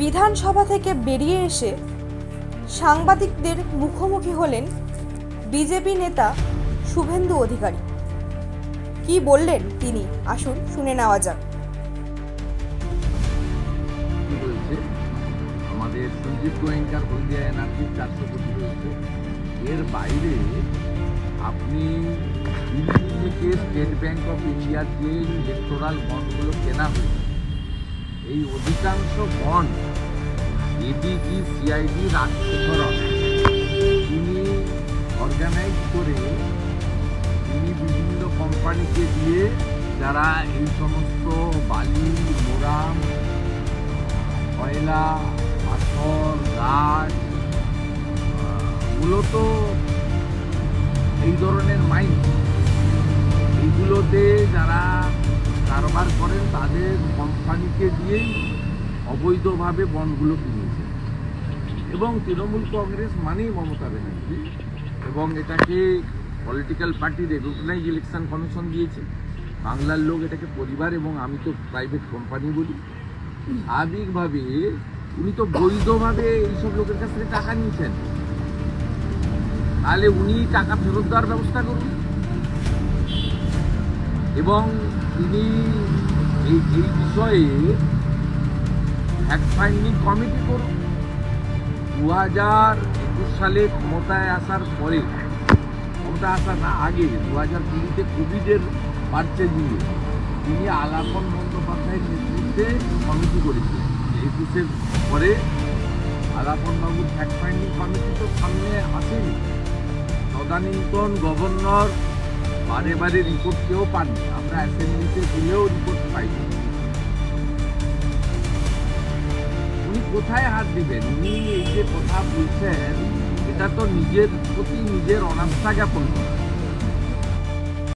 বিধানসভা থেকে বেরিয়ে এসে সাংবাদিকদের মুখোমুখি হলেন বিজেপি নেতা শুভেন্দু অধিকারী। কি বললেন তিনি, আসুন শুনে নেওয়া যাক। আমাদের সঞ্জীব গোয়েঙ্কার হলদিয়া এনার্জির 400 কোটি রয়েছে। এর বাইরে আপনি দিল্লি থেকে স্টেট ব্যাংক অফ ইন্ডিয়ার যে ইলেকটোরাল বন্ডগুলো কেনা হয়েছে, এই অধিকাংশ বন্ড এডিজি সিআইডি রাজশেখরন তিনি অর্গানাইজ করে তিনি বিভিন্ন কোম্পানিকে দিয়ে, যারা এই সমস্ত বালি, মোরাম, কয়লা, পাথর, গাছ, মূলত এই ধরনের মাইন, এইগুলোতে যারা কারবার করেন তাদের কোম্পানিকে দিয়েই অবৈধভাবে বন্ডগুলো কিনেছে। এবং তৃণমূল কংগ্রেস মানেই মমতা ব্যানার্জি, এবং এটাকে political party recognize election commission দিয়েছে। বাংলার লোক এটাকে পরিবার, এবং আমি তো প্রাইভেট কোম্পানি বলি। স্বাভাবিকভাবে উনি তো বৈধভাবে এইসব লোকের কাছ থেকে টাকা নিয়েছেন, তাহলে উনি টাকা ফেরত দেওয়ার ব্যবস্থা করুন, এবং তিনি এই বিষয়ে ফ্যাক্ট ফাইন্ডিং কমিটি করুন। 2021 সালে ক্ষমতায় আসার পরে, ক্ষমতা আসার না আগে 2020-তে কোভিডের পার্চেজিংয়ে তিনি আলাপন বন্দ্যোপাধ্যায়ের নেতৃত্বে কমিটি করেছিলেন। 21-এর পরে আলাপন বাবুর ফ্যাক্ট ফাইন্ডিং কমিটি তো সামনে আসেনি। তদানীন্তন গভর্নর বারে বারে রিপোর্ট কেউ পাননি, আমরা অ্যাসেম্বলিতে গেলেও রিপোর্ট পাইনি। উনি কোথায় হাত দিবেন? উনি এই যে কথা বলছেন, এটা তো নিজের প্রতি নিজের অনাস্থা জ্ঞাপন করেন।